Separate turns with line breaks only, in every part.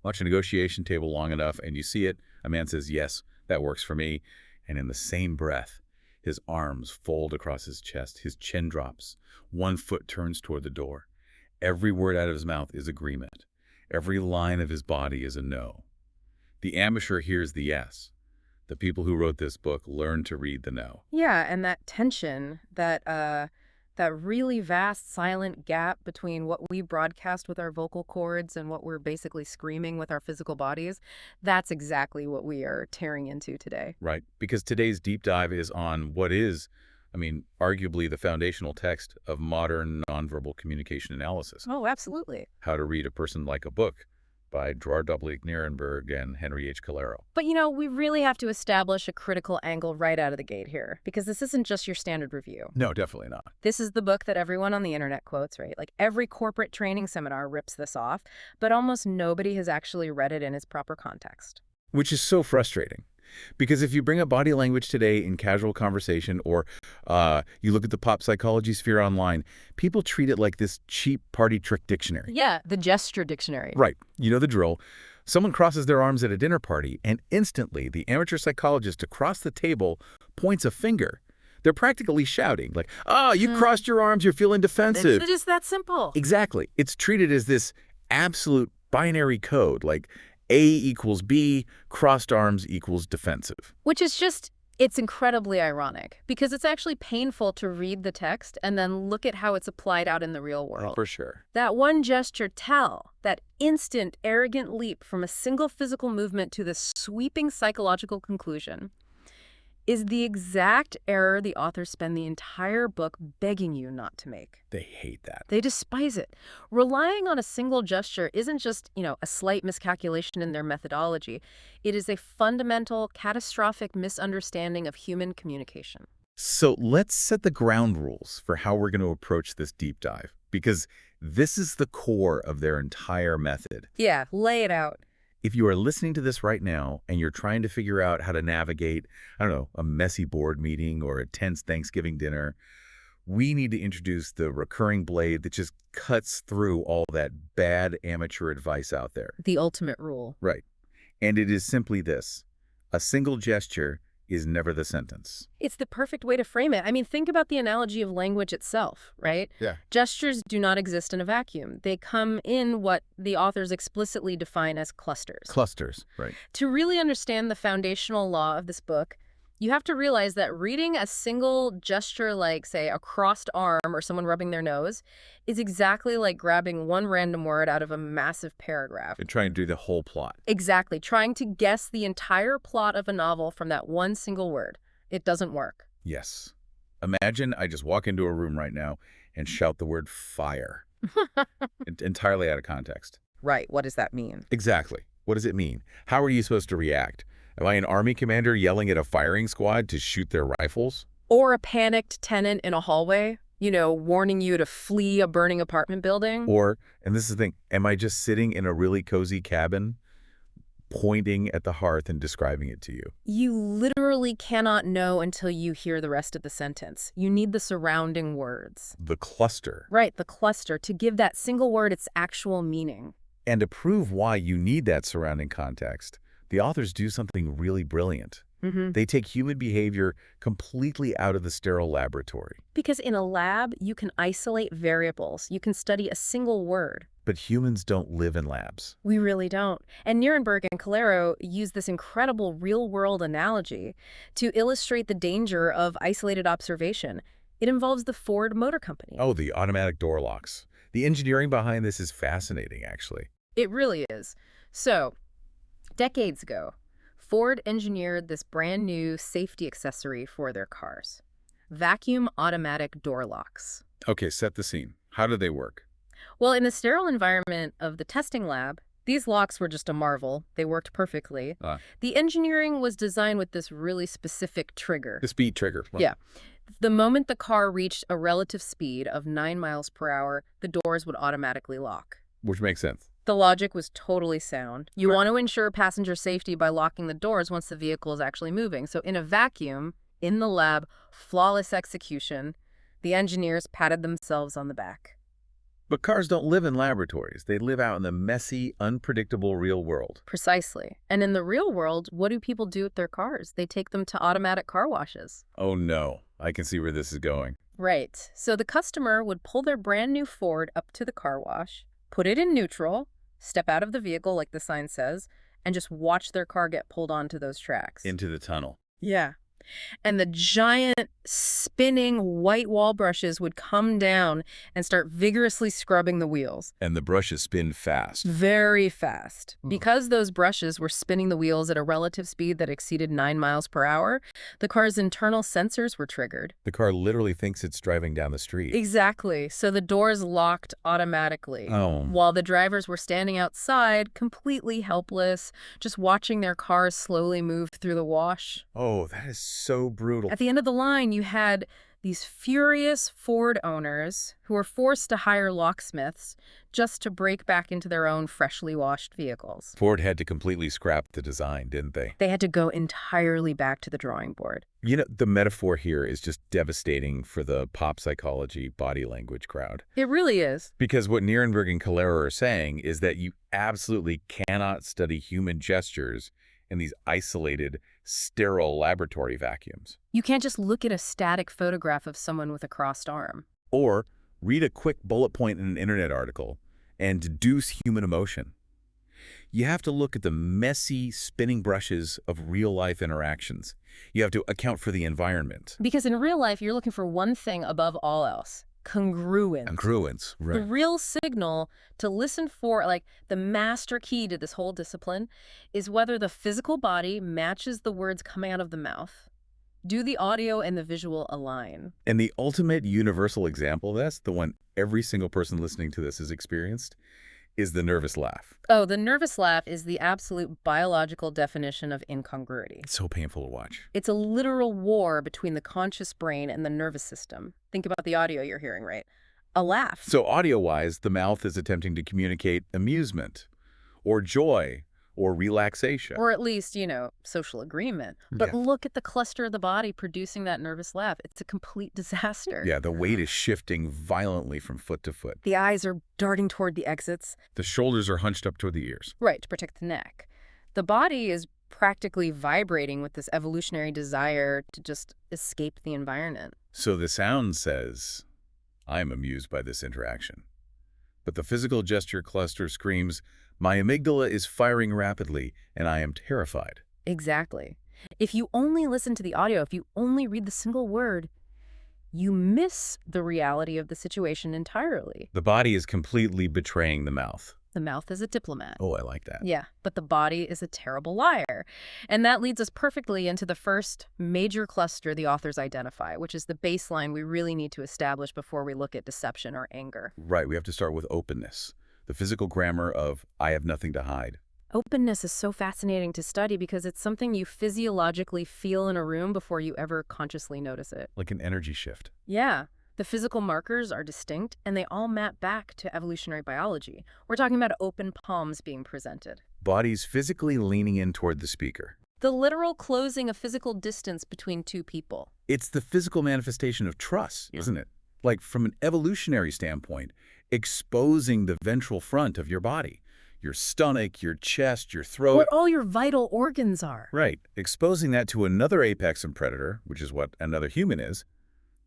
Watch a negotiation table long enough and you see it. A man says, yes, that works for me. And in the same breath, his arms fold across his chest. His chin drops. One foot turns toward the door. Every word out of his mouth is agreement. Every line of his body is a no. The amateur hears the yes. The people who wrote this book learned to read the no.
Yeah, and that tension, that really vast silent gap between what we broadcast with our vocal cords and what we're basically screaming with our physical bodies, that's exactly what we are tearing into today.
Right, because today's deep dive is on what is, arguably the foundational text of modern nonverbal communication analysis.
Oh, absolutely.
How to Read a Person Like a Book by Gerard I, Nierenberg and Henry H. Calero.
But we really have to establish a critical angle right out of the gate here, because this isn't just your standard review.
No, definitely not.
This is the book that everyone on the internet quotes, right? Like every corporate training seminar rips this off, but almost nobody has actually read it in its proper context.
Which is so frustrating. Because if you bring up body language today in casual conversation or you look at the pop psychology sphere online, people treat it like this cheap party trick dictionary.
Yeah, the gesture dictionary.
Right. You know the drill. Someone crosses their arms at a dinner party, and instantly the amateur psychologist across the table points a finger. They're practically shouting, like, you crossed your arms, you're feeling defensive.
It's just that simple.
Exactly. It's treated as this absolute binary code, like A equals B, crossed arms equals defensive.
Which is it's incredibly ironic, because it's actually painful to read the text and then look at how it's applied out in the real world.
For sure.
That one gesture tell, that instant, arrogant leap from a single physical movement to the sweeping psychological conclusion, is the exact error the authors spend the entire book begging you not to make.
They hate that.
They despise it. Relying on a single gesture isn't just, a slight miscalculation in their methodology. It is a fundamental, catastrophic misunderstanding of human communication.
So let's set the ground rules for how we're going to approach this deep dive, because this is the core of their entire method.
Yeah, lay it out.
If you are listening to this right now and you're trying to figure out how to navigate, a messy board meeting or a tense Thanksgiving dinner, we need to introduce the recurring blade that just cuts through all that bad amateur advice out there.
The ultimate rule.
Right. And it is simply this. A single gesture is never the sentence.
It's the perfect way to frame it. Think about the analogy of language itself, right?
Yeah.
Gestures do not exist in a vacuum. They come in what the authors explicitly define as clusters.
Clusters, right.
To really understand the foundational law of this book, you have to realize that reading a single gesture like, say, a crossed arm or someone rubbing their nose is exactly like grabbing one random word out of a massive paragraph.
And trying to do the whole plot.
Exactly. Trying to guess the entire plot of a novel from that one single word. It doesn't work.
Yes. Imagine I just walk into a room right now and shout the word fire. Entirely out of context.
Right. What does that mean?
Exactly. What does it mean? How are you supposed to react? Am I an army commander yelling at a firing squad to shoot their rifles?
Or a panicked tenant in a hallway, warning you to flee a burning apartment building?
Or, and this is the thing, am I just sitting in a really cozy cabin, pointing at the hearth and describing it to you?
You literally cannot know until you hear the rest of the sentence. You need the surrounding words.
The cluster.
Right, the cluster, to give that single word its actual meaning.
And to prove why you need that surrounding context, the authors do something really brilliant. They take human behavior completely out of the sterile laboratory.
Because in a lab, you can isolate variables. You can study a single word.
But humans don't live in labs.
We really don't. And Nierenberg and Calero use this incredible real-world analogy to illustrate the danger of isolated observation. It involves the Ford Motor Company.
Oh, the automatic door locks. The engineering behind this is fascinating, actually.
It really is. So, decades ago, Ford engineered this brand new safety accessory for their cars. Vacuum automatic door locks.
Okay, set the scene. How do they work?
Well, in the sterile environment of the testing lab, these locks were just a marvel. They worked perfectly. The engineering was designed with this really specific trigger.
The speed trigger. Well,
yeah. The moment the car reached a relative speed of 9 miles per hour, the doors would automatically lock.
Which makes sense.
The logic was totally sound. You want to ensure passenger safety by locking the doors once the vehicle is actually moving. So in a vacuum, in the lab, flawless execution, the engineers patted themselves on the back.
But cars don't live in laboratories. They live out in the messy, unpredictable real world.
Precisely. And in the real world, what do people do with their cars? They take them to automatic car washes.
Oh no, I can see where this is going.
Right. So the customer would pull their brand new Ford up to the car wash, put it in neutral, step out of the vehicle like the sign says, and just watch their car get pulled onto those tracks.
Into the tunnel.
Yeah. And the giant spinning white wall brushes would come down and start vigorously scrubbing the wheels.
And the brushes spin fast.
Very fast. Because those brushes were spinning the wheels at a relative speed that exceeded 9 miles per hour, the car's internal sensors were triggered.
The car literally thinks it's driving down the street.
Exactly. So the doors locked automatically.
Oh.
While the drivers were standing outside, completely helpless, just watching their cars slowly move through the wash.
Oh, that is so brutal.
At the end of the line, you had these furious Ford owners who were forced to hire locksmiths just to break back into their own freshly washed vehicles.
Ford had to completely scrap the design, didn't they?
They had to go entirely back to the drawing board.
You know, the metaphor here is just devastating for the pop psychology body language crowd.
It really is.
Because what Nierenberg and Calero are saying is that you absolutely cannot study human gestures in these isolated, sterile laboratory vacuums.
You can't just look at a static photograph of someone with a crossed arm.
Or read a quick bullet point in an internet article and deduce human emotion. You have to look at the messy, spinning brushes of real-life interactions. You have to account for the environment.
Because in real life, you're looking for one thing above all else. Congruence.
Congruence, right.
The real signal to listen for, like the master key to this whole discipline, is whether the physical body matches the words coming out of the mouth. Do the audio and the visual align?
And the ultimate universal example of this, the one every single person listening to this has experienced, is the nervous laugh.
Oh, the nervous laugh is the absolute biological definition of incongruity.
It's so painful to watch.
It's a literal war between the conscious brain and the nervous system. Think about the audio you're hearing, right? A laugh.
So audio-wise, the mouth is attempting to communicate amusement or joy or relaxation.
Or at least, social agreement. But
Yeah.
look at the cluster of the body producing that nervous laugh. It's a complete disaster.
Yeah, the weight is shifting violently from foot to foot.
The eyes are darting toward the exits.
The shoulders are hunched up toward the ears.
Right, to protect the neck. The body is practically vibrating with this evolutionary desire to just escape the environment.
So the sound says, I'm amused by this interaction. But the physical gesture cluster screams, my amygdala is firing rapidly, and I am terrified.
Exactly. If you only listen to the audio, if you only read the single word, you miss the reality of the situation entirely.
The body is completely betraying the mouth.
The mouth is a diplomat.
Oh, I like that.
Yeah, but the body is a terrible liar. And that leads us perfectly into the first major cluster the authors identify, which is the baseline we really need to establish before we look at deception or anger.
Right, we have to start with openness, the physical grammar of I have nothing to hide.
Openness is so fascinating to study because it's something you physiologically feel in a room before you ever consciously notice it.
Like an energy shift.
Yeah. The physical markers are distinct, and they all map back to evolutionary biology. We're talking about open palms being presented.
Bodies physically leaning in toward the speaker.
The literal closing of physical distance between two people.
It's the physical manifestation of trust, isn't it? Like, from an evolutionary standpoint, exposing the ventral front of your body. Your stomach, your chest, your throat.
Where all your vital organs are.
Right. Exposing that to another apex and predator, which is what another human is,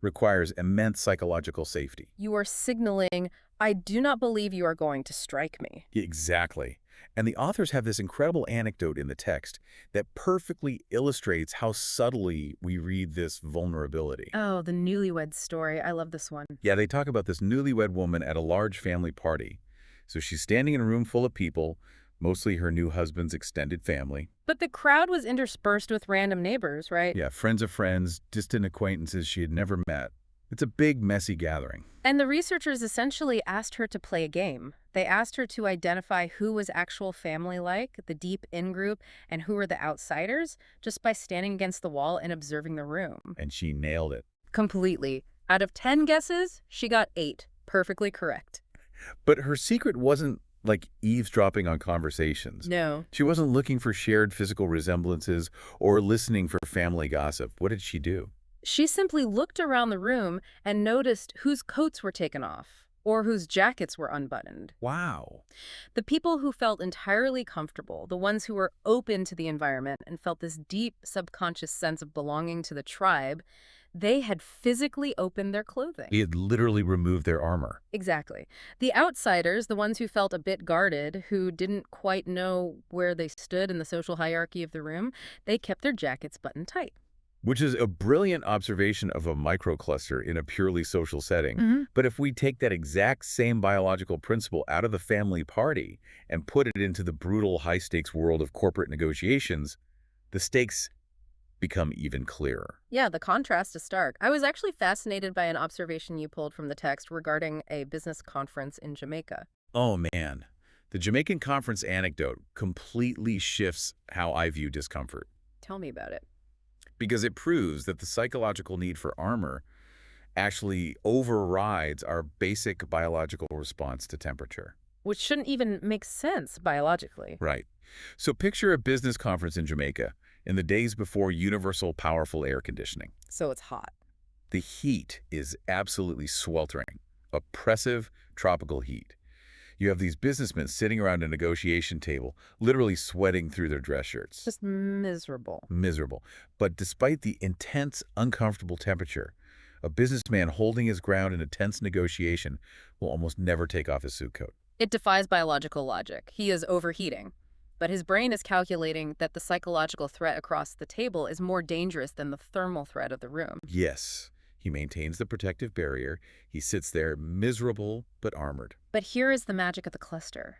requires immense psychological safety.
You are signaling, I do not believe you are going to strike me.
Exactly. And the authors have this incredible anecdote in the text that perfectly illustrates how subtly we read this vulnerability.
Oh, the Newlywed story. I love this one.
Yeah, they talk about this newlywed woman at a large family party. So she's standing in a room full of people, mostly her new husband's extended family.
But the crowd was interspersed with random neighbors, right?
Yeah, friends of friends, distant acquaintances she had never met. It's a big, messy gathering.
And the researchers essentially asked her to play a game. They asked her to identify who was actual family like, the deep in-group, and who were the outsiders, just by standing against the wall and observing the room.
And she nailed it.
Completely. Out of 10 guesses, she got 8. Perfectly correct.
But her secret wasn't like eavesdropping on conversations.
No.
She wasn't looking for shared physical resemblances or listening for family gossip. What did she do?
She simply looked around the room and noticed whose coats were taken off, or whose jackets were unbuttoned.
Wow.
The people who felt entirely comfortable, the ones who were open to the environment and felt this deep subconscious sense of belonging to the tribe, they had physically opened their clothing.
He had literally removed their armor.
Exactly. The outsiders, the ones who felt a bit guarded, who didn't quite know where they stood in the social hierarchy of the room, they kept their jackets buttoned tight.
Which is a brilliant observation of a microcluster in a purely social setting. But if we take that exact same biological principle out of the family party and put it into the brutal high-stakes world of corporate negotiations, the stakes become even clearer.
Yeah, the contrast is stark. I was actually fascinated by an observation you pulled from the text regarding a business conference in Jamaica.
Oh, man. The Jamaican conference anecdote completely shifts how I view discomfort.
Tell me about it.
Because it proves that the psychological need for armor actually overrides our basic biological response to temperature.
Which shouldn't even make sense biologically.
Right. So picture a business conference in Jamaica in the days before universal powerful air conditioning.
So it's hot.
The heat is absolutely sweltering, oppressive tropical heat. You have these businessmen sitting around a negotiation table, literally sweating through their dress shirts.
Just miserable.
Miserable. But despite the intense, uncomfortable temperature, a businessman holding his ground in a tense negotiation will almost never take off his suit coat.
It defies biological logic. He is overheating. But his brain is calculating that the psychological threat across the table is more dangerous than the thermal threat of the room.
Yes, he maintains the protective barrier. He sits there miserable but armored.
But here is the magic of the cluster.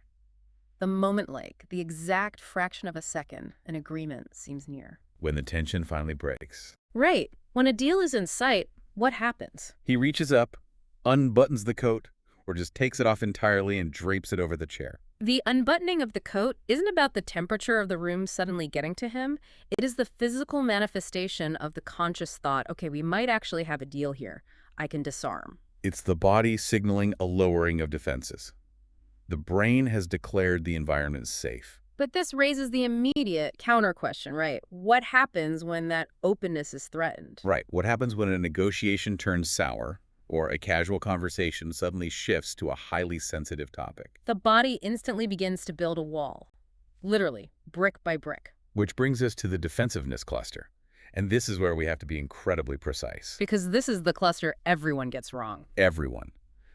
The moment like, the exact fraction of a second, an agreement seems near.
When the tension finally breaks.
Right. When a deal is in sight, what happens?
He reaches up, unbuttons the coat, or just takes it off entirely and drapes it over the chair.
The unbuttoning of the coat isn't about the temperature of the room suddenly getting to him. It is the physical manifestation of the conscious thought, okay, we might actually have a deal here. I can disarm.
It's the body signaling a lowering of defenses. The brain has declared the environment safe.
But this raises the immediate counter question, right? What happens when that openness is threatened?
Right. What happens when a negotiation turns sour or a casual conversation suddenly shifts to a highly sensitive topic?
The body instantly begins to build a wall. Literally, brick by brick.
Which brings us to the defensiveness cluster. And this is where we have to be incredibly precise.
Because this is the cluster everyone gets wrong.
Everyone.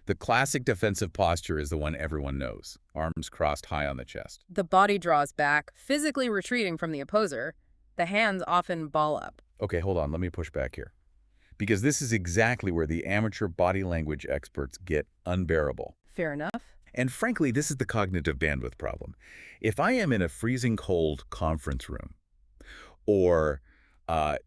The classic defensive posture is the one everyone knows. Arms crossed high on the chest.
The body draws back, physically retreating from the opposer. The hands often ball up.
Okay, hold on. Let me push back here. Because this is exactly where the amateur body language experts get unbearable.
Fair enough.
And frankly, this is the cognitive bandwidth problem. If I am in a freezing cold conference room, or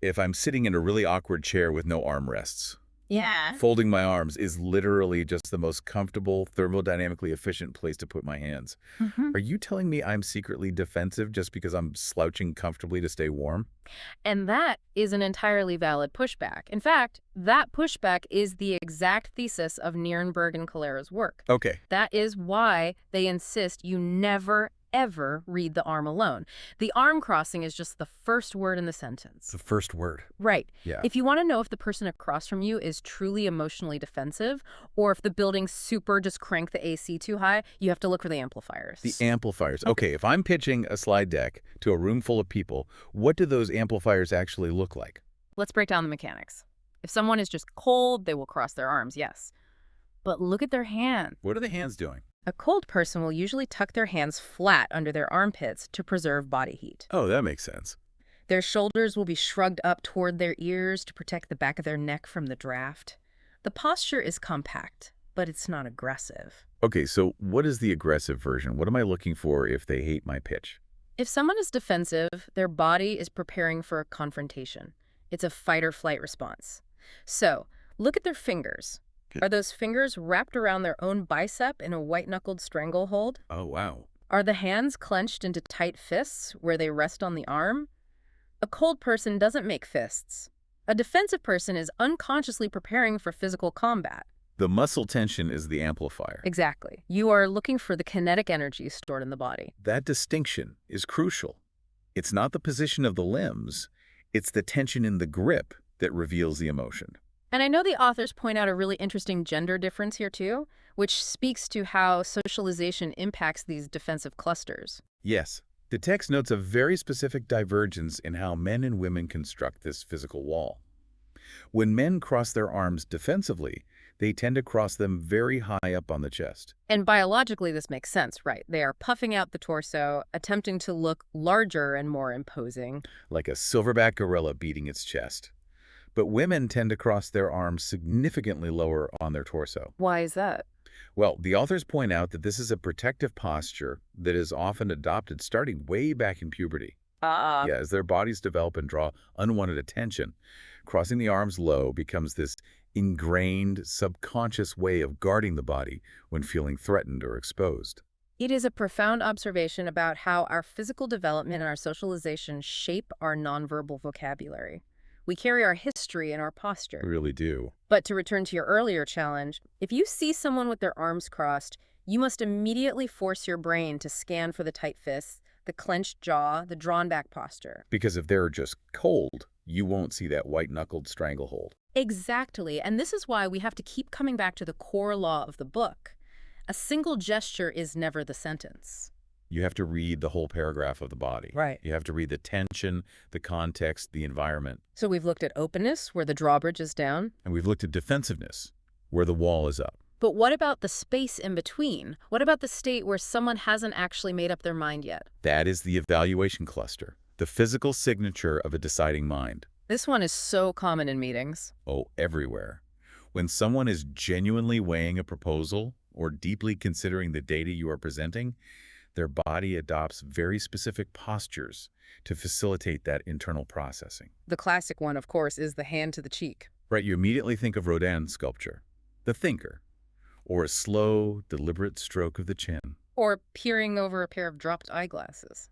if I'm sitting in a really awkward chair with no armrests,
Yeah.
folding my arms is literally just the most comfortable, thermodynamically efficient place to put my hands. Are you telling me I'm secretly defensive just because I'm slouching comfortably to stay warm?
And that is an entirely valid pushback. In fact, that pushback is the exact thesis of Nierenberg and Calero's work.
Okay.
That is why they insist you never, ever read the arm alone. The arm crossing is just the first word in the sentence.
The first word.
Right.
Yeah.
If you want to know if the person across from you is truly emotionally defensive, or if the building's super just cranked the AC too high, you have to look for the amplifiers.
The amplifiers. Okay, if I'm pitching a slide deck to a room full of people, what do those amplifiers actually look like?
Let's break down the mechanics. If someone is just cold, they will cross their arms, yes. But look at their hands.
What are the hands doing?
A cold person will usually tuck their hands flat under their armpits to preserve body heat.
Oh, that makes sense.
Their shoulders will be shrugged up toward their ears to protect the back of their neck from the draft. The posture is compact, but it's not aggressive.
Okay, so what is the aggressive version? What am I looking for if they hate my pitch?
If someone is defensive, their body is preparing for a confrontation. It's a fight-or-flight response. So, look at their fingers. Are those fingers wrapped around their own bicep in a white-knuckled stranglehold?
Oh, wow.
Are the hands clenched into tight fists where they rest on the arm? A cold person doesn't make fists. A defensive person is unconsciously preparing for physical combat.
The muscle tension is the amplifier.
Exactly. You are looking for the kinetic energy stored in the body.
That distinction is crucial. It's not the position of the limbs, it's the tension in the grip that reveals the emotion.
And I know the authors point out a really interesting gender difference here too, which speaks to how socialization impacts these defensive clusters.
Yes, the text notes a very specific divergence in how men and women construct this physical wall. When men cross their arms defensively, they tend to cross them very high up on the chest.
And biologically, this makes sense, right? They are puffing out the torso, attempting to look larger and more imposing.
Like a silverback gorilla beating its chest. But women tend to cross their arms significantly lower on their torso.
Why is that?
Well, the authors point out that this is a protective posture that is often adopted starting way back in puberty. Yeah, as their bodies develop and draw unwanted attention, crossing the arms low becomes this ingrained, subconscious way of guarding the body when feeling threatened or exposed.
It is a profound observation about how our physical development and our socialization shape our nonverbal vocabulary. We carry our history in our posture.
We really do.
But to return to your earlier challenge, if you see someone with their arms crossed, you must immediately force your brain to scan for the tight fists, the clenched jaw, the drawn-back posture.
Because if they're just cold, you won't see that white-knuckled stranglehold.
Exactly, and this is why we have to keep coming back to the core law of the book. A single gesture is never the sentence.
You have to read the whole paragraph of the body.
Right.
You have to read the tension, the context, the environment.
So we've looked at openness, where the drawbridge is down.
And we've looked at defensiveness, where the wall is up.
But what about the space in between? What about the state where someone hasn't actually made up their mind yet?
That is the evaluation cluster, the physical signature of a deciding mind.
This one is so common in meetings.
Oh, everywhere. When someone is genuinely weighing a proposal or deeply considering the data you are presenting, their body adopts very specific postures to facilitate that internal processing.
The classic one, of course, is the hand to the cheek.
Right, you immediately think of Rodin's sculpture, the thinker, or a slow, deliberate stroke of the chin.
Or peering over a pair of dropped eyeglasses.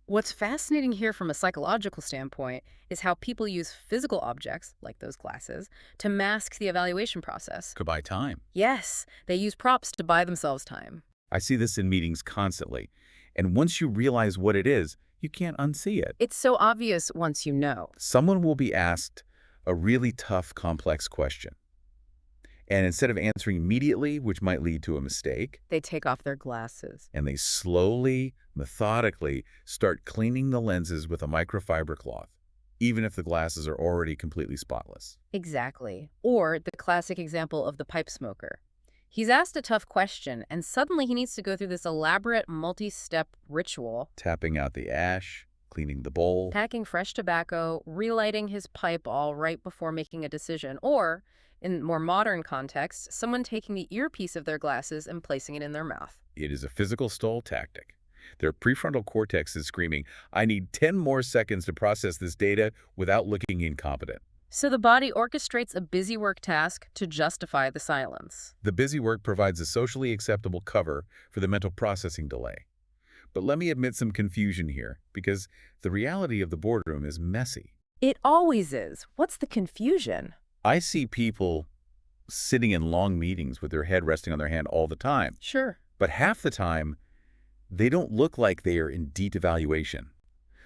What's fascinating here from a psychological standpoint is how people use physical objects, like those glasses, to mask the evaluation process.
Could buy time.
Yes, they use props to buy themselves time.
I see this in meetings constantly. And once you realize what it is, you can't unsee it.
It's so obvious once you know.
Someone will be asked a really tough, complex question. And instead of answering immediately, which might lead to a mistake,
They take off their glasses.
and they slowly, methodically start cleaning the lenses with a microfiber cloth, even if the glasses are already completely spotless.
Exactly. Or the classic example of the pipe smoker. He's asked a tough question, and suddenly he needs to go through this elaborate multi-step ritual,
Tapping out the ash, cleaning the bowl.
packing fresh tobacco, relighting his pipe all right before making a decision, or, in more modern context, someone taking the earpiece of their glasses and placing it in their mouth.
It is a physical stall tactic. Their prefrontal cortex is screaming, I need 10 more seconds to process this data without looking incompetent.
So the body orchestrates a busy work task to justify the silence.
The busy work provides a socially acceptable cover for the mental processing delay. But let me admit some confusion here, because the reality of the boardroom is messy.
It always is. What's the confusion?
I see people sitting in long meetings with their head resting on their hand all the time.
Sure.
But half the time, they don't look like they are in deep evaluation.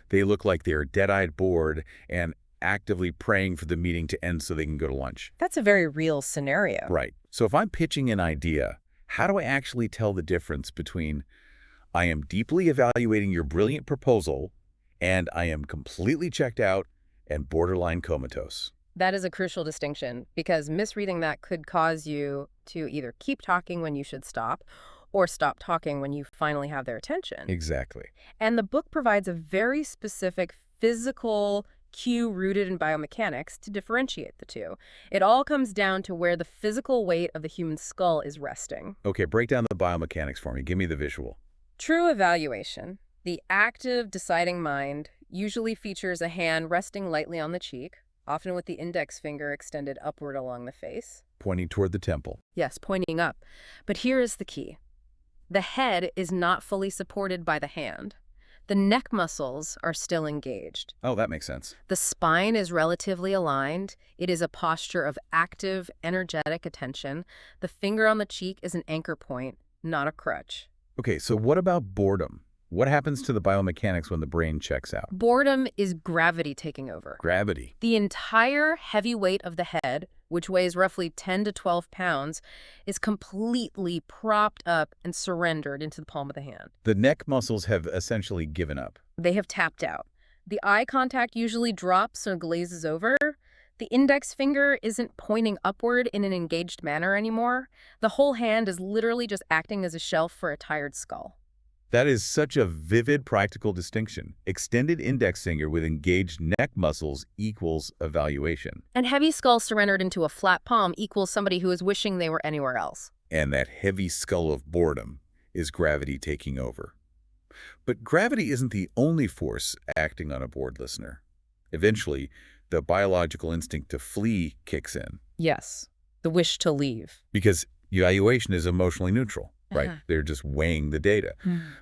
They look like they are dead-eyed bored and actively praying for the meeting to end so they can go to lunch.
That's a very real scenario.
Right. So if I'm pitching an idea, how do I actually tell the difference between I am deeply evaluating your brilliant proposal and I am completely checked out and borderline comatose?
That is a crucial distinction, because misreading that could cause you to either keep talking when you should stop or stop talking when you finally have their attention.
Exactly.
And the book provides a very specific physical cue rooted in biomechanics to differentiate the two. It all comes down to where the physical weight of the human skull is resting.
Okay, break down the biomechanics for me. Give me the visual.
True evaluation, the active, deciding mind, usually features a hand resting lightly on the cheek, often with the index finger extended upward along the face.
Pointing toward the temple.
Yes, pointing up. But here is the key. The head is not fully supported by the hand. The neck muscles are still engaged.
Oh, that makes sense.
The spine is relatively aligned. It is a posture of active, energetic attention. The finger on the cheek is an anchor point, not a crutch.
Okay, so what about boredom? What happens to the biomechanics when the brain checks out?
Boredom is gravity taking over.
Gravity.
The entire heavy weight of the head which weighs roughly 10 to 12 pounds, is completely propped up and surrendered into the palm of the hand.
The neck muscles have essentially given up.
They have tapped out. The eye contact usually drops or glazes over. The index finger isn't pointing upward in an engaged manner anymore. The whole hand is literally just acting as a shelf for a tired skull.
That is such a vivid practical distinction. Extended index finger with engaged neck muscles equals evaluation.
And heavy skull surrendered into a flat palm equals somebody who is wishing they were anywhere else.
And that heavy skull of boredom is gravity taking over. But gravity isn't the only force acting on a bored listener. Eventually, the biological instinct to flee kicks in.
Yes, the wish to leave.
Because evaluation is emotionally neutral, right? They're just weighing the data.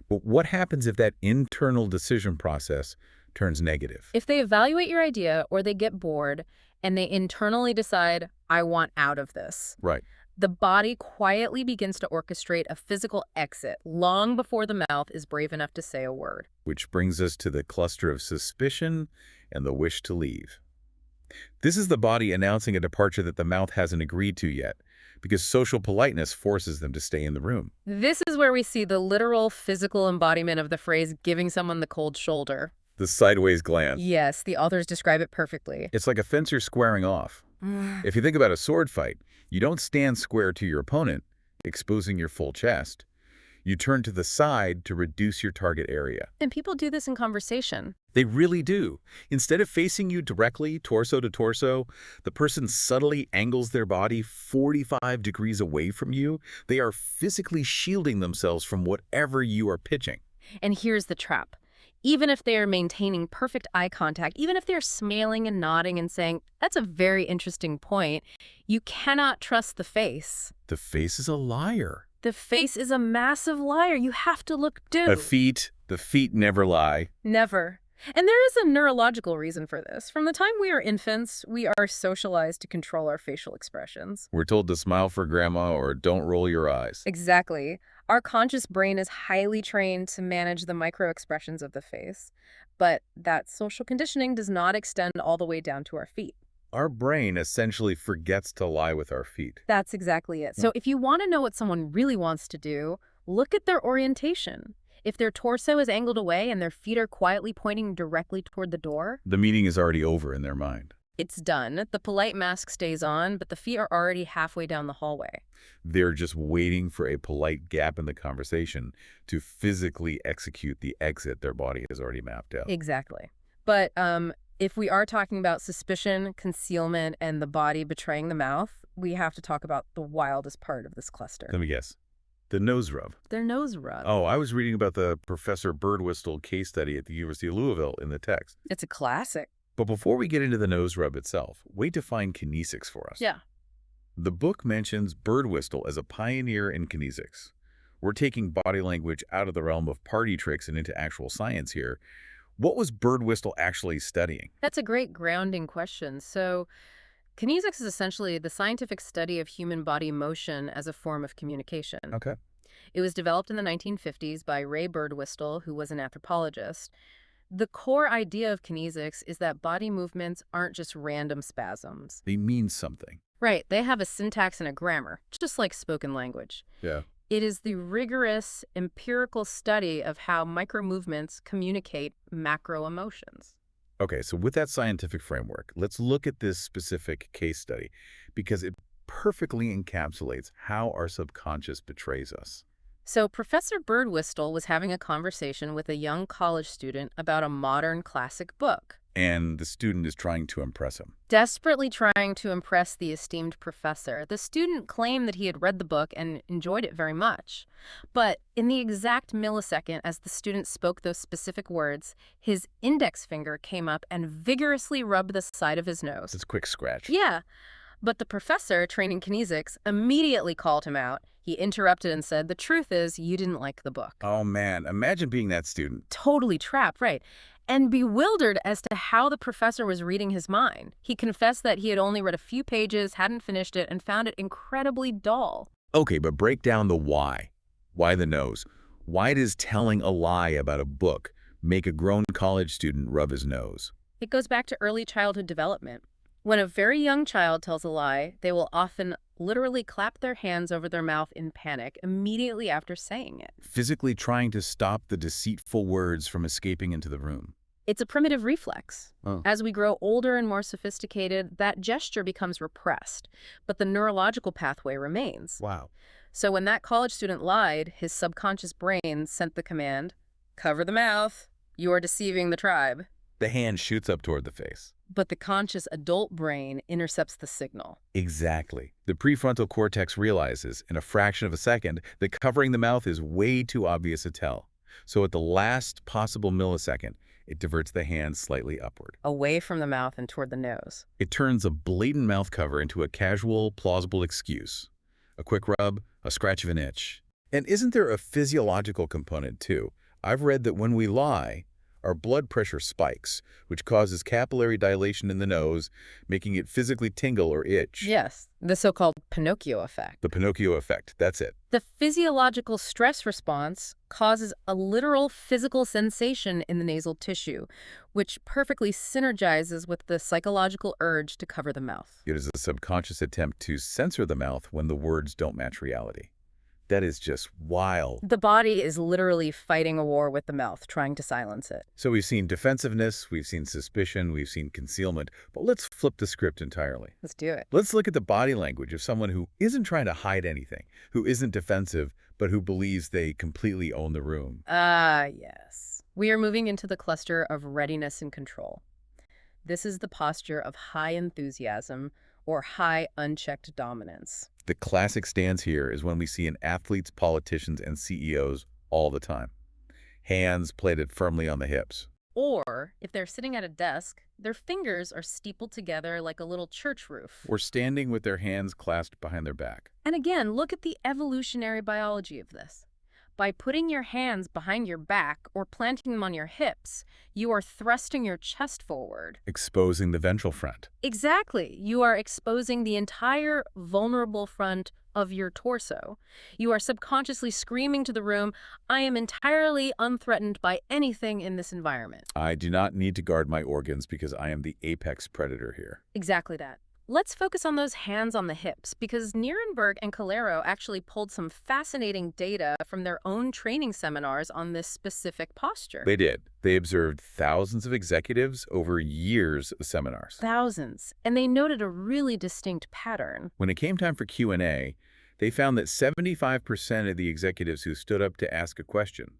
But what happens if that internal decision process turns negative?
If they evaluate your idea or they get bored and they internally decide, I want out of this.
Right.
The body quietly begins to orchestrate a physical exit long before the mouth is brave enough to say a word.
Which brings us to the cluster of suspicion and the wish to leave. This is the body announcing a departure that the mouth hasn't agreed to yet, because social politeness forces them to stay in the room.
This is where we see the literal physical embodiment of the phrase giving someone the cold shoulder.
The sideways glance.
Yes, the authors describe it perfectly.
It's like a fencer squaring off. If you think about a sword fight, you don't stand square to your opponent, exposing your full chest. You turn to the side to reduce your target area.
And people do this in conversation.
They really do. Instead of facing you directly, torso to torso, the person subtly angles their body 45 degrees away from you. They are physically shielding themselves from whatever you are pitching.
And here's the trap. Even if they are maintaining perfect eye contact, even if they're smiling and nodding and saying, that's a very interesting point, you cannot trust the face.
The face is a liar.
The face is a massive liar. You have to look due.
The feet never lie.
Never. And there is a neurological reason for this. From the time we are infants, we are socialized to control our facial expressions.
We're told to smile for grandma or don't roll your eyes.
Exactly. Our conscious brain is highly trained to manage the micro-expressions of the face. But that social conditioning does not extend all the way down to our feet.
Our brain essentially forgets to lie with our feet.
That's exactly it. So if you want to know what someone really wants to do, look at their orientation. If their torso is angled away and their feet are quietly pointing directly toward the door,
the meeting is already over in their mind.
It's done. The polite mask stays on, but the feet are already halfway down the hallway.
They're just waiting for a polite gap in the conversation to physically execute the exit their body has already mapped out.
Exactly. But if we are talking about suspicion, concealment, and the body betraying the mouth, we have to talk about the wildest part of this cluster.
Let me guess. The nose rub.
Their nose rub.
Oh, I was reading about the Professor Birdwhistle case study at the University of Louisville in the text.
It's a classic.
But before we get into the nose rub itself, wait to find Kinesics for us.
Yeah.
The book mentions Birdwhistle as a pioneer in Kinesics. We're taking body language out of the realm of party tricks and into actual science here. What was Birdwhistle actually studying?
That's a great grounding question. So, Kinesics is essentially the scientific study of human body motion as a form of communication.
Okay.
It was developed in the 1950s by Ray Birdwhistle, who was an anthropologist. The core idea of kinesics is that body movements aren't just random spasms.
They mean something.
Right. They have a syntax and a grammar, just like spoken language.
Yeah.
It is the rigorous empirical study of how micro-movements communicate macro emotions.
Okay, so with that scientific framework, let's look at this specific case study because it perfectly encapsulates how our subconscious betrays us.
So Professor Birdwhistle was having a conversation with a young college student about a modern classic book.
And the student is trying to impress him.
Desperately trying to impress the esteemed professor, the student claimed that he had read the book and enjoyed it very much. But in the exact millisecond as the student spoke those specific words, his index finger came up and vigorously rubbed the side of his nose.
It's a quick scratch.
Yeah. But the professor, trained in kinesics, immediately called him out. He interrupted and said, "The truth is, you didn't like the book."
Oh man, imagine being that student.
Totally trapped, right? And bewildered as to how the professor was reading his mind. He confessed that he had only read a few pages, hadn't finished it, and found it incredibly dull.
Okay, but break down the why. Why the nose? Why does telling a lie about a book make a grown college student rub his nose?
It goes back to early childhood development. When a very young child tells a lie, they will often literally clap their hands over their mouth in panic immediately after saying it.
Physically trying to stop the deceitful words from escaping into the room.
It's a primitive reflex.
Oh.
As we grow older and more sophisticated, that gesture becomes repressed, but the neurological pathway remains.
Wow.
So when that college student lied, his subconscious brain sent the command, "Cover the mouth. You are deceiving the tribe."
The hand shoots up toward the face.
But the conscious adult brain intercepts the signal.
Exactly. The prefrontal cortex realizes, in a fraction of a second, that covering the mouth is way too obvious a tell. So at the last possible millisecond, it diverts the hand slightly upward.
Away from the mouth and toward the nose.
It turns a blatant mouth cover into a casual, plausible excuse. A quick rub, a scratch of an itch. And isn't there a physiological component, too? I've read that when we lie, our blood pressure spikes, which causes capillary dilation in the nose, making it physically tingle or itch.
Yes, the so-called Pinocchio effect.
The Pinocchio effect, that's it.
The physiological stress response causes a literal physical sensation in the nasal tissue, which perfectly synergizes with the psychological urge to cover the mouth.
It is a subconscious attempt to censor the mouth when the words don't match reality. That is just wild.
The body is literally fighting a war with the mouth, trying to silence it.
So we've seen defensiveness, we've seen suspicion, we've seen concealment, but let's flip the script entirely.
Let's do it.
Let's look at the body language of someone who isn't trying to hide anything, who isn't defensive, but who believes they completely own the room.
Yes. We are moving into the cluster of readiness and control. This is the posture of high enthusiasm or high unchecked dominance.
The classic stance here is when we see in athletes, politicians, and CEOs all the time. Hands planted firmly on the hips.
Or, if they're sitting at a desk, their fingers are steepled together like a little church roof.
Or standing with their hands clasped behind their back.
And again, look at the evolutionary biology of this. By putting your hands behind your back or planting them on your hips, you are thrusting your chest forward.
Exposing the ventral front.
Exactly. You are exposing the entire vulnerable front of your torso. You are subconsciously screaming to the room, "I am entirely unthreatened by anything in this environment."
I do not need to guard my organs because I am the apex predator here.
Exactly that. Let's focus on those hands on the hips, because Nierenberg and Calero actually pulled some fascinating data from their own training seminars on this specific posture.
They did. They observed thousands of executives over years of seminars.
Thousands. And they noted a really distinct pattern.
When it came time for Q&A, they found that 75% of the executives who stood up to ask a question,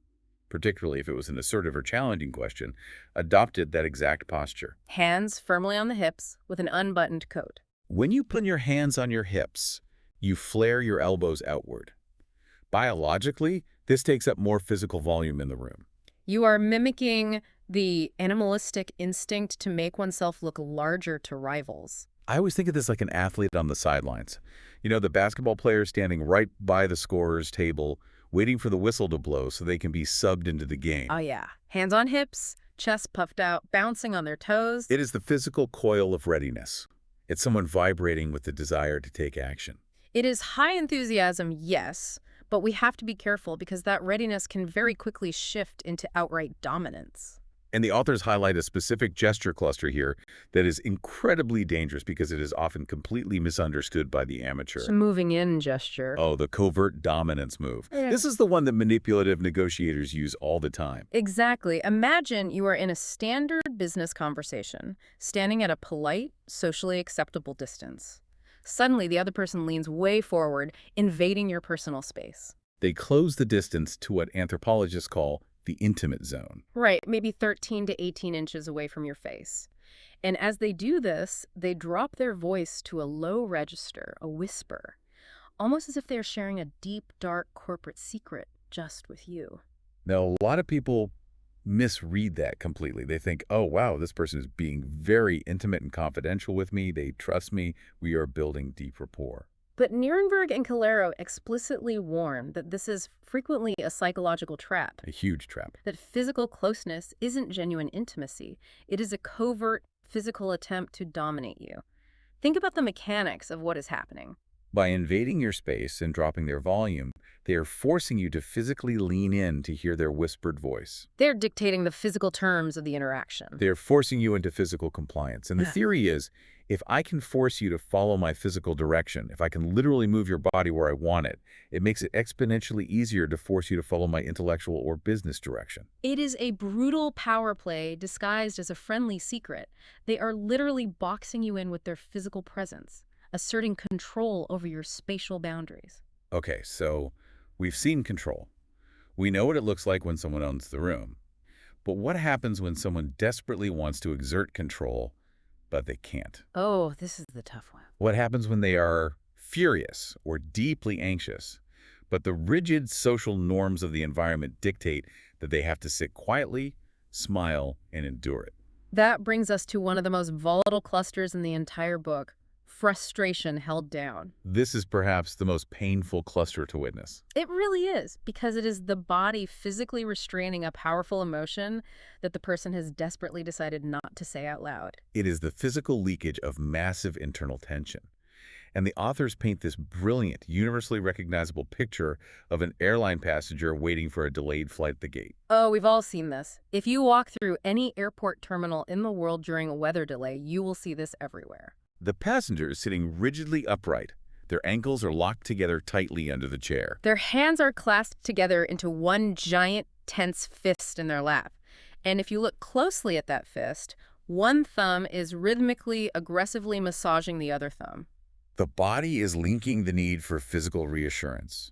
particularly if it was an assertive or challenging question, adopted that exact posture.
Hands firmly on the hips with an unbuttoned coat.
When you put your hands on your hips, you flare your elbows outward. Biologically, this takes up more physical volume in the room.
You are mimicking the animalistic instinct to make oneself look larger to rivals.
I always think of this like an athlete on the sidelines. You know, the basketball player standing right by the scorer's table, waiting for the whistle to blow so they can be subbed into the game.
Oh yeah. Hands on hips, chest puffed out, bouncing on their toes.
It is the physical coil of readiness. It's someone vibrating with the desire to take action.
It is high enthusiasm, yes, but we have to be careful because that readiness can very quickly shift into outright dominance.
And the authors highlight a specific gesture cluster here that is incredibly dangerous because it is often completely misunderstood by the amateur.
It's a moving in gesture.
Oh, the covert dominance move.
Yeah.
This is the one that manipulative negotiators use all the time.
Exactly. Imagine you are in a standard business conversation, standing at a polite, socially acceptable distance. Suddenly, the other person leans way forward, invading your personal space.
They close the distance to what anthropologists call the intimate zone.
Right, maybe 13 to 18 inches away from your face. And as they do this, they drop their voice to a low register, a whisper, almost as if they're sharing a deep, dark corporate secret just with you.
Now, a lot of people misread that completely. They think, oh, wow, this person is being very intimate and confidential with me. They trust me. We are building deep rapport.
But Nierenberg and Calero explicitly warn that this is frequently a psychological trap.
A huge trap.
That physical closeness isn't genuine intimacy. It is a covert physical attempt to dominate you. Think about the mechanics of what is happening.
By invading your space and dropping their volume, they are forcing you to physically lean in to hear their whispered voice.
They're dictating the physical terms of the interaction.
They're forcing you into physical compliance. And the theory is, if I can force you to follow my physical direction, if I can literally move your body where I want it, it makes it exponentially easier to force you to follow my intellectual or business direction.
It is a brutal power play disguised as a friendly secret. They are literally boxing you in with their physical presence, asserting control over your spatial boundaries.
Okay, so we've seen control. We know what it looks like when someone owns the room. But what happens when someone desperately wants to exert control, but they can't?
Oh, this is the tough one.
What happens when they are furious or deeply anxious, but the rigid social norms of the environment dictate that they have to sit quietly, smile, and endure it?
That brings us to one of the most volatile clusters in the entire book: frustration held down.
This is perhaps the most painful cluster to witness.
It really is, because it is the body physically restraining a powerful emotion that the person has desperately decided not to say out loud.
It is the physical leakage of massive internal tension. And the authors paint this brilliant, universally recognizable picture of an airline passenger waiting for a delayed flight at the gate.
Oh, we've all seen this. If you walk through any airport terminal in the world during a weather delay, you will see this everywhere.
The passenger is sitting rigidly upright. Their ankles are locked together tightly under the chair.
Their hands are clasped together into one giant, tense fist in their lap. And if you look closely at that fist, one thumb is rhythmically, aggressively massaging the other thumb.
The body is linking the need for physical reassurance.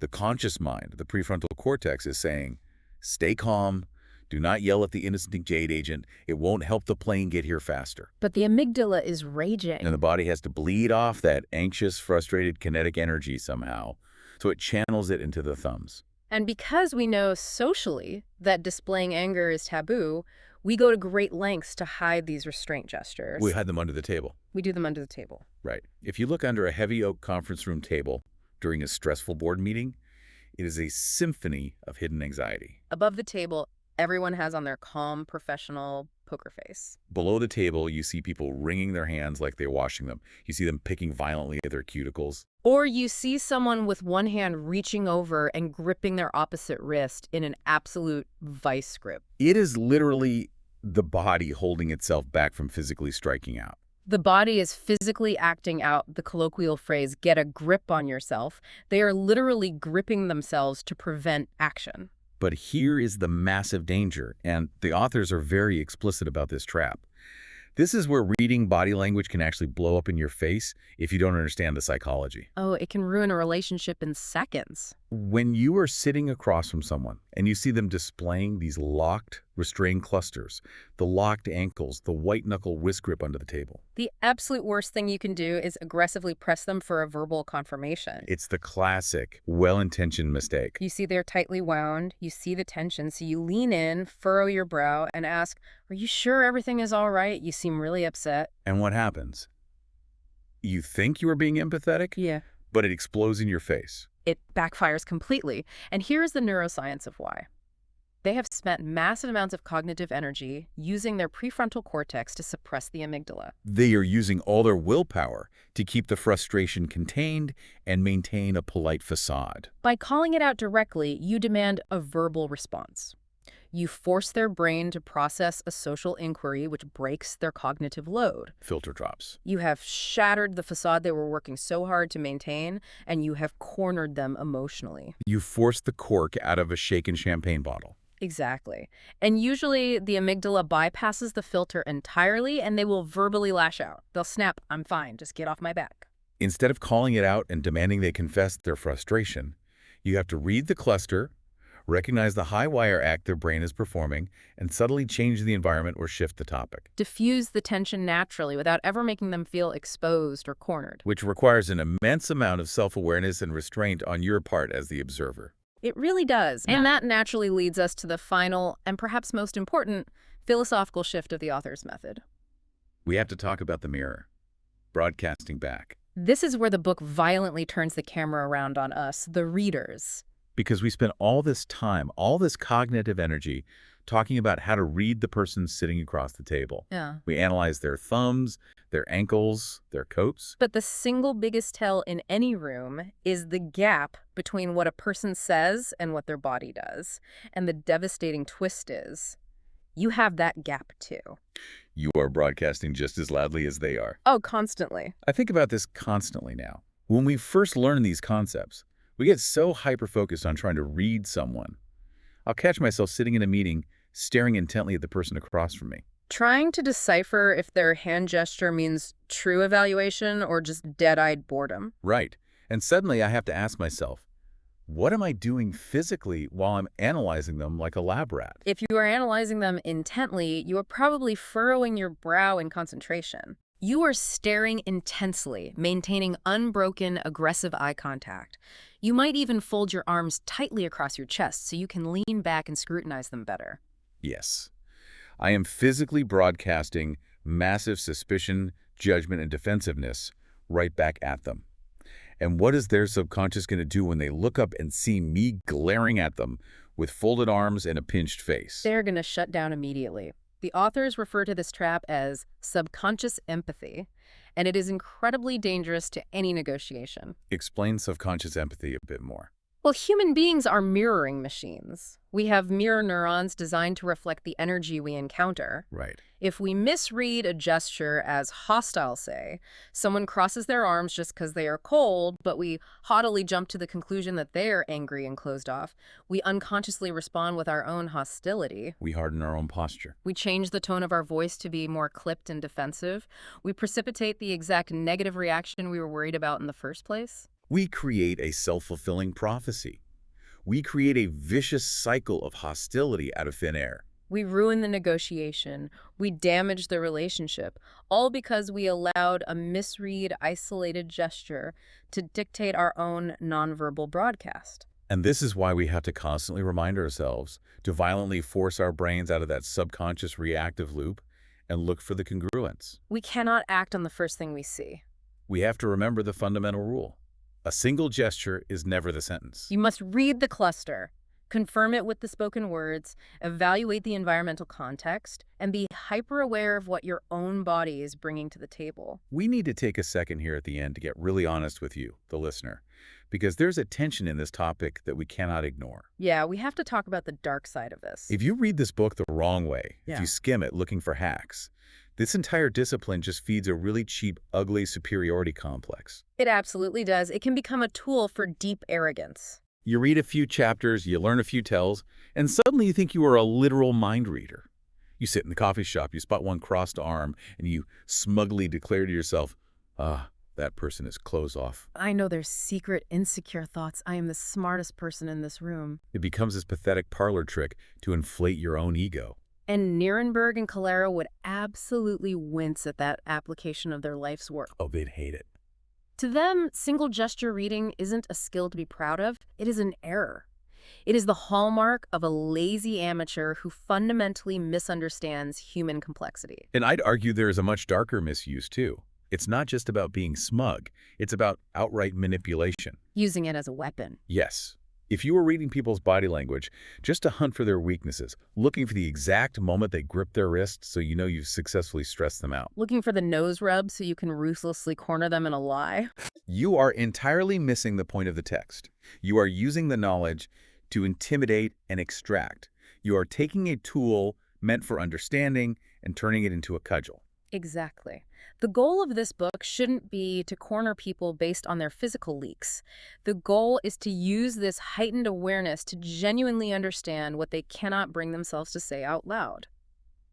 The conscious mind, the prefrontal cortex, is saying, stay calm, do not yell at the innocent jade agent, it won't help the plane get here faster.
But the amygdala is raging.
And the body has to bleed off that anxious, frustrated kinetic energy somehow, so it channels it into the thumbs.
And because we know socially that displaying anger is taboo, we go to great lengths to hide these restraint gestures.
We hide them under the table.
We do them under the table.
Right. If you look under a heavy oak conference room table during a stressful board meeting, it is a symphony of hidden anxiety.
Above the table, everyone has on their calm, professional poker face.
Below the table, you see people wringing their hands like they're washing them. You see them picking violently at their cuticles.
Or you see someone with one hand reaching over and gripping their opposite wrist in an absolute vice grip.
It is literally the body holding itself back from physically striking out.
The body is physically acting out the colloquial phrase, get a grip on yourself. They are literally gripping themselves to prevent action.
But here is the massive danger, and the authors are very explicit about this trap. This is where reading body language can actually blow up in your face if you don't understand the psychology.
Oh, it can ruin a relationship in seconds.
When you are sitting across from someone and you see them displaying these locked, restrained clusters, the locked ankles, the white-knuckle wrist grip under the table.
The absolute worst thing you can do is aggressively press them for a verbal confirmation.
It's the classic, well-intentioned mistake.
You see they're tightly wound, you see the tension, so you lean in, furrow your brow, and ask, are you sure everything is all right? You seem really upset.
And what happens? You think you are being empathetic?
Yeah.
But it explodes in your face.
It backfires completely. And here's the neuroscience of why. They have spent massive amounts of cognitive energy using their prefrontal cortex to suppress the amygdala.
They are using all their willpower to keep the frustration contained and maintain a polite facade.
By calling it out directly, you demand a verbal response. You force their brain to process a social inquiry which breaks their cognitive load.
Filter drops.
You have shattered the facade they were working so hard to maintain, and you have cornered them emotionally.
You force the cork out of a shaken champagne bottle.
Exactly. And usually the amygdala bypasses the filter entirely, and they will verbally lash out. They'll snap, I'm fine, just get off my back.
Instead of calling it out and demanding they confess their frustration, you have to read the cluster, recognize the high wire act their brain is performing, and subtly change the environment or shift the topic.
Diffuse the tension naturally without ever making them feel exposed or cornered.
Which requires an immense amount of self-awareness and restraint on your part as the observer.
It really does. And that naturally leads us to the final, and perhaps most important, philosophical shift of the author's method.
We have to talk about the mirror, broadcasting back.
This is where the book violently turns the camera around on us, the readers.
Because we spent all this time, all this cognitive energy, talking about how to read the person sitting across the table.
Yeah.
We analyze their thumbs, their ankles, their coats.
But the single biggest tell in any room is the gap between what a person says and what their body does. And the devastating twist is, you have that gap too.
You are broadcasting just as loudly as they are.
Oh, constantly.
I think about this constantly now. When we first learn these concepts, we get so hyper-focused on trying to read someone. I'll catch myself sitting in a meeting, staring intently at the person across from me.
Trying to decipher if their hand gesture means true evaluation or just dead-eyed boredom.
Right. And suddenly I have to ask myself, what am I doing physically while I'm analyzing them like a lab rat?
If you are analyzing them intently, you are probably furrowing your brow in concentration. You are staring intensely, maintaining unbroken, aggressive eye contact. You might even fold your arms tightly across your chest so you can lean back and scrutinize them better.
Yes. I am physically broadcasting massive suspicion, judgment, and defensiveness right back at them. And what is their subconscious going to do when they look up and see me glaring at them with folded arms and a pinched face?
They're going to shut down immediately. The authors refer to this trap as subconscious empathy, and it is incredibly dangerous to any negotiation.
Explain subconscious empathy a bit more.
Well, human beings are mirroring machines. We have mirror neurons designed to reflect the energy we encounter.
Right.
If we misread a gesture as hostile, say, someone crosses their arms just because they are cold, but we haughtily jump to the conclusion that they're angry and closed off, we unconsciously respond with our own hostility.
We harden our own posture.
We change the tone of our voice to be more clipped and defensive. We precipitate the exact negative reaction we were worried about in the first place.
We create a self-fulfilling prophecy. We create a vicious cycle of hostility out of thin air.
We ruin the negotiation. We damage the relationship, all because we allowed a misread, isolated gesture to dictate our own nonverbal broadcast.
And this is why we have to constantly remind ourselves to violently force our brains out of that subconscious reactive loop and look for the congruence.
We cannot act on the first thing we see.
We have to remember the fundamental rule. A single gesture is never the sentence.
You must read the cluster, confirm it with the spoken words, evaluate the environmental context, and be hyper-aware of what your own body is bringing to the table.
We need to take a second here at the end to get really honest with you, the listener, because there's a tension in this topic that we cannot ignore.
Yeah, we have to talk about the dark side of this.
If you read this book the wrong way,
Yeah.
if you skim it looking for hacks, this entire discipline just feeds a really cheap, ugly superiority complex.
It absolutely does. It can become a tool for deep arrogance.
You read a few chapters, you learn a few tells, and suddenly you think you are a literal mind reader. You sit in the coffee shop, you spot one crossed arm, and you smugly declare to yourself, that person is closed off.
I know their secret, insecure thoughts. I am the smartest person in this room.
It becomes this pathetic parlor trick to inflate your own ego.
And Nierenberg and Calero would absolutely wince at that application of their life's work.
Oh, they'd hate it.
To them, single gesture reading isn't a skill to be proud of. It is an error. It is the hallmark of a lazy amateur who fundamentally misunderstands human complexity.
And I'd argue there is a much darker misuse, too. It's not just about being smug. It's about outright manipulation.
Using it as a weapon.
Yes. If you were reading people's body language just to hunt for their weaknesses, looking for the exact moment they grip their wrist so you know you've successfully stressed them out,
Looking for the nose rub so you can ruthlessly corner them in a lie.
you are entirely missing the point of the text. You are using the knowledge to intimidate and extract. You are taking a tool meant for understanding and turning it into a cudgel.
Exactly. The goal of this book shouldn't be to corner people based on their physical leaks. The goal is to use this heightened awareness to genuinely understand what they cannot bring themselves to say out loud.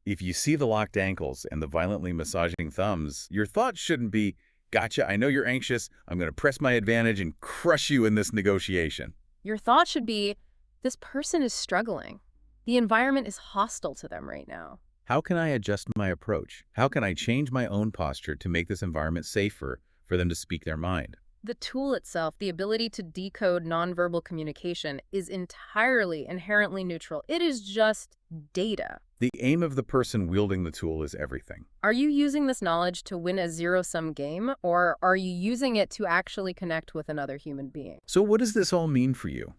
If you see the locked ankles and the violently massaging thumbs, your thoughts shouldn't be, gotcha, I know you're anxious, I'm going to press my advantage and crush you in this negotiation.
Your thought should be, this person is struggling. The environment is hostile to them right now.
How can I adjust my approach? How can I change my own posture to make this environment safer for them to speak their mind?
The tool itself, the ability to decode nonverbal communication, is entirely inherently neutral. It is just data.
The aim of the person wielding the tool is everything.
Are you using this knowledge to win a zero-sum game, or are you using it to actually connect with another human being?
So what does this all mean for you?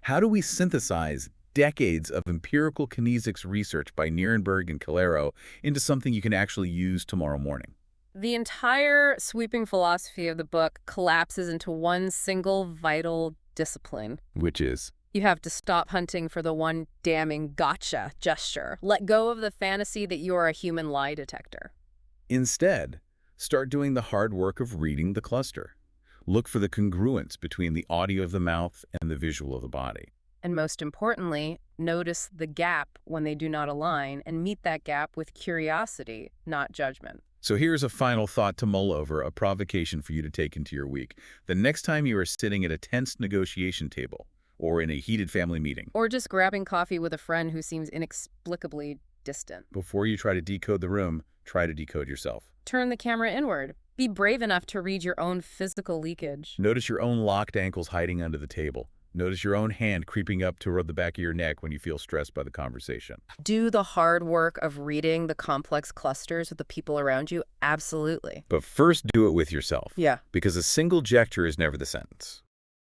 How do we synthesize decades of empirical kinesics research by Nierenberg and Calero into something you can actually use tomorrow morning.
The entire sweeping philosophy of the book collapses into one single vital discipline.
Which is?
You have to stop hunting for the one damning gotcha gesture. Let go of the fantasy that you are a human lie detector.
Instead, start doing the hard work of reading the cluster. Look for the congruence between the audio of the mouth and the visual of the body.
And most importantly, notice the gap when they do not align and meet that gap with curiosity, not judgment.
So here's a final thought to mull over, a provocation for you to take into your week. The next time you are sitting at a tense negotiation table, or in a heated family meeting,
Or just grabbing coffee with a friend who seems inexplicably distant.
before you try to decode the room, try to decode yourself.
Turn the camera inward. Be brave enough to read your own physical leakage.
Notice your own locked ankles hiding under the table. Notice your own hand creeping up to rub the back of your neck when you feel stressed by the conversation.
Do the hard work of reading the complex clusters with the people around you? Absolutely.
But first, do it with yourself.
Yeah.
Because a single gesture is never the sentence.